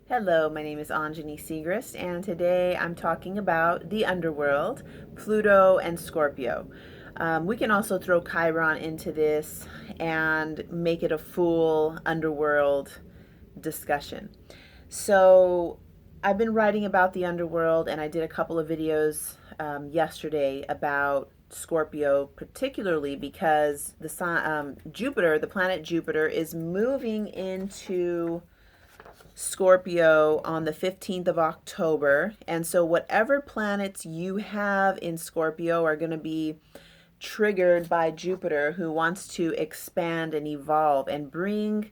Hello, my name is Anjani Segrist, and today I'm talking about the underworld, Pluto and Scorpio. We can also throw Chiron into this and make it a full underworld discussion. So, I've been writing about the underworld, and I did a couple of videos yesterday about Scorpio, particularly because the sun, Jupiter, the planet Jupiter, is moving into Scorpio on the 15th of October. And so, whatever planets you have in Scorpio are going to be triggered by Jupiter, who wants to expand and evolve and bring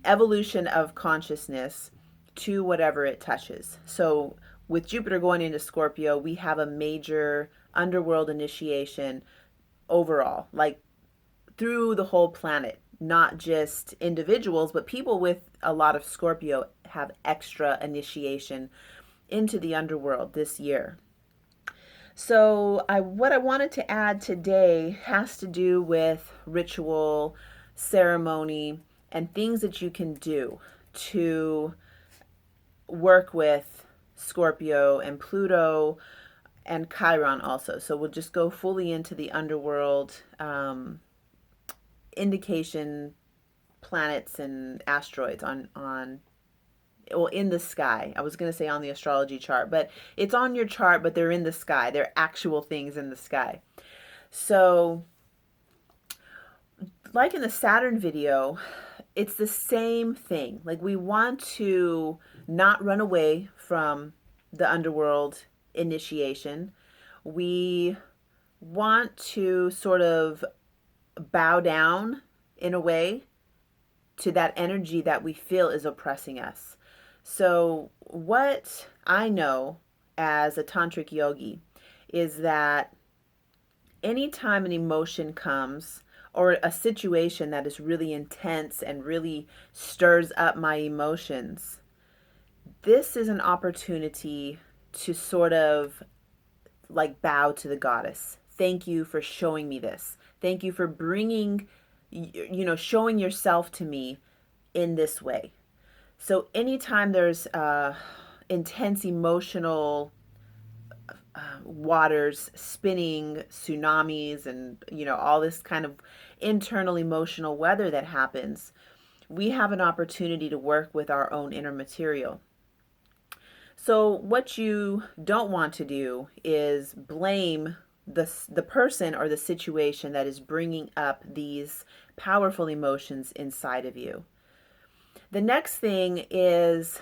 evolution of consciousness to whatever it touches. So, with Jupiter going into Scorpio, we have a major underworld initiation overall, like through the whole planet, not just individuals, but people with a lot of Scorpio have extra initiation into the underworld this year. So, what I wanted to add today has to do with ritual, ceremony, and things that you can do to work with Scorpio and Pluto and Chiron also. So, we'll just go fully into the underworld indication planets and asteroids on well, in the sky. I was going to say on the astrology chart, but it's on your chart, but they're in the sky. They're actual things in the sky. So, like in the Saturn video, it's the same thing. Like, we want to not run away from the underworld initiation. We want to sort of bow down in a way to that energy that we feel is oppressing us. So, what I know as a tantric yogi is that anytime an emotion comes or a situation that is really intense and really stirs up my emotions, this is an opportunity to sort of like bow to the goddess. Thank you for showing me this. Thank you for bringing, showing yourself to me in this way. So anytime there's intense emotional waters spinning, tsunamis, and all this kind of internal emotional weather that happens, we have an opportunity to work with our own inner material. So what you don't want to do is blame the person or the situation that is bringing up these powerful emotions inside of you. The next thing is,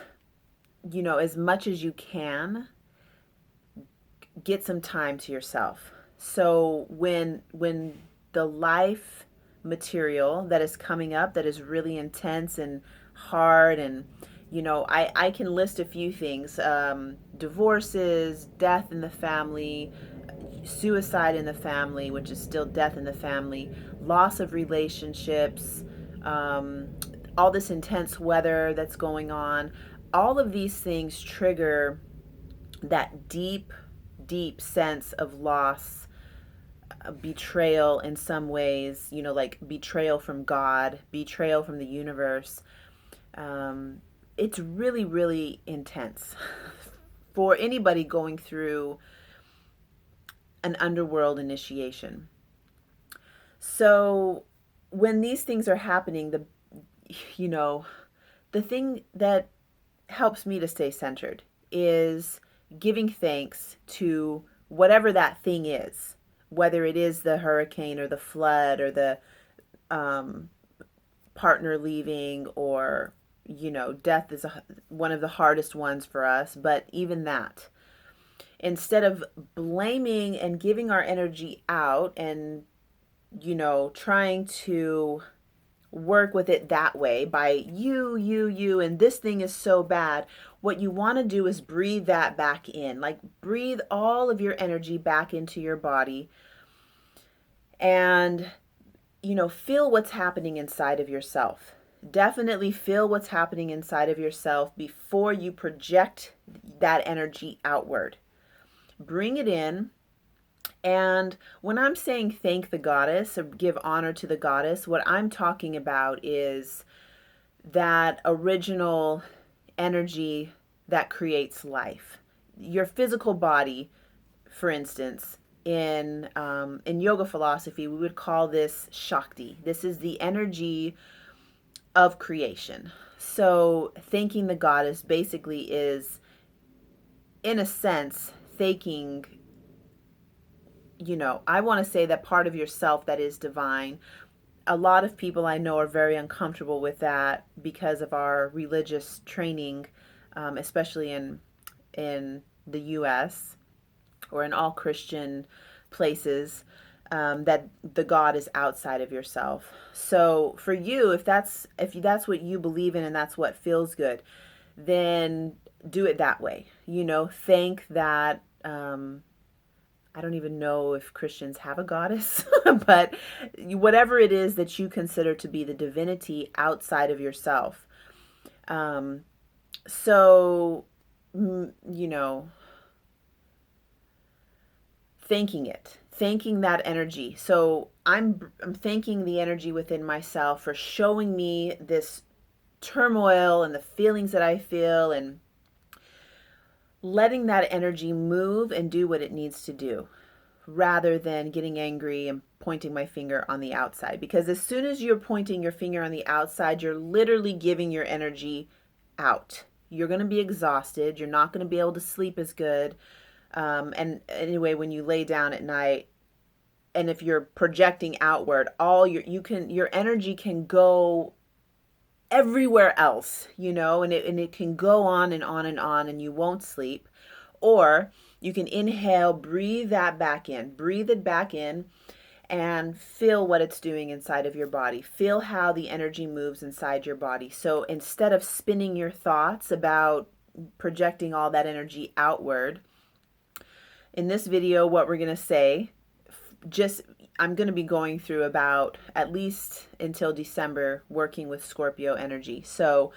as much as you can, get some time to yourself. So when the life material that is coming up that is really intense and hard, and I can list a few things: divorces, death in the family, suicide in the family, which is still death in the family, loss of relationships, all this intense weather that's going on. All of these things trigger that deep, deep sense of loss, betrayal in some ways, like betrayal from God, betrayal from the universe. It's really, really intense for anybody going through an underworld initiation. So when these things are happening, the thing that helps me to stay centered is giving thanks to whatever that thing is, whether it is the hurricane or the flood or the partner leaving, or death is one of the hardest ones for us. But even that, instead of blaming and giving our energy out and trying to work with it that way by you, and this thing is so bad, what you want to do is breathe that back in. Like, breathe all of your energy back into your body and feel what's happening inside of yourself. Definitely feel what's happening inside of yourself before you project that energy outward. Bring it in. And when I'm saying thank the goddess or give honor to the goddess, what I'm talking about is that original energy that creates life. Your physical body, for instance, in yoga philosophy, we would call this Shakti. This is the energy of creation. So thanking the goddess basically is, in a sense, thanking, I want to say that part of yourself that is divine. A lot of people I know are very uncomfortable with that because of our religious training, especially in the U.S. or in all Christian places, that the God is outside of yourself. So for you, if that's what you believe in and that's what feels good, then do it that way. Thank that. I don't even know if Christians have a goddess, but whatever it is that you consider to be the divinity outside of yourself. Um, so, you know, thanking that energy. So I'm thanking the energy within myself for showing me this turmoil and the feelings that I feel, and letting that energy move and do what it needs to do, rather than getting angry and pointing my finger on the outside. Because as soon as you're pointing your finger on the outside, you're literally giving your energy out. You're going to be exhausted. You're not going to be able to sleep as good. And anyway, when you lay down at night, and if you're projecting outward, your energy can go everywhere else, and it can go on and on and on, and you won't sleep. Or you can inhale, breathe it back in, and feel what it's doing inside of your body. Feel how the energy moves inside your body. So instead of spinning your thoughts about projecting all that energy outward, in this video, what we're going to say, I'm going to be going through about at least until December working with Scorpio energy. So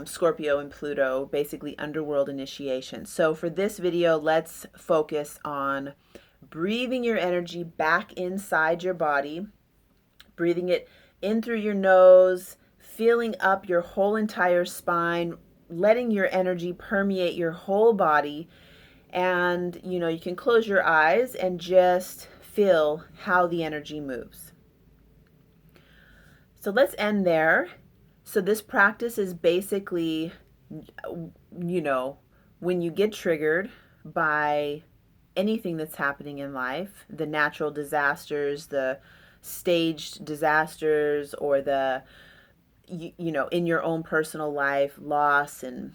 Scorpio and Pluto, basically underworld initiation. So for this video, let's focus on breathing your energy back inside your body, breathing it in through your nose, feeling up your whole entire spine, letting your energy permeate your whole body. And you can close your eyes and just feel how the energy moves. So let's end there. So this practice is basically, when you get triggered by anything that's happening in life, the natural disasters, the staged disasters, or the, in your own personal life, loss, and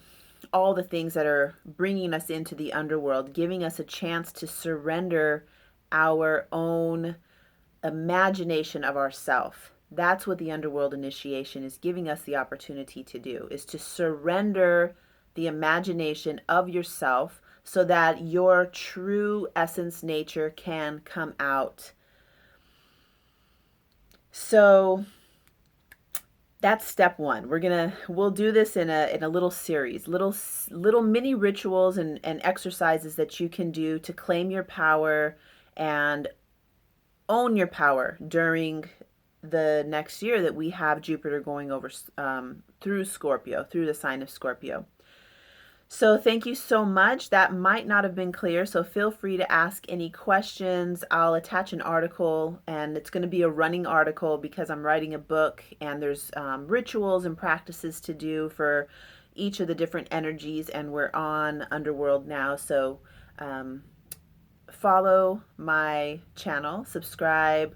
all the things that are bringing us into the underworld, giving us a chance to surrender our own imagination of ourself. That's what the underworld initiation is giving us the opportunity to do, is to surrender the imagination of yourself so that your true essence nature can come out. So that's step one. We'll do this in a little series, little mini rituals and exercises that you can do to claim your power and own your power during the next year that we have Jupiter going over through Scorpio, through the sign of Scorpio. So thank you so much. That might not have been clear, so feel free to ask any questions. I'll attach an article, and it's going to be a running article because I'm writing a book, and there's rituals and practices to do for each of the different energies, and we're on Underworld now. So follow my channel, subscribe,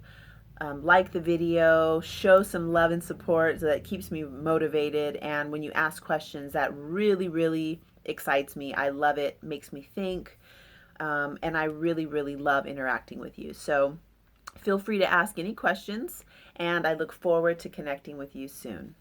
like the video, show some love and support, so that keeps me motivated. And when you ask questions, that really, really excites me. I love it, makes me think, and I really, really love interacting with you. So feel free to ask any questions, and I look forward to connecting with you soon.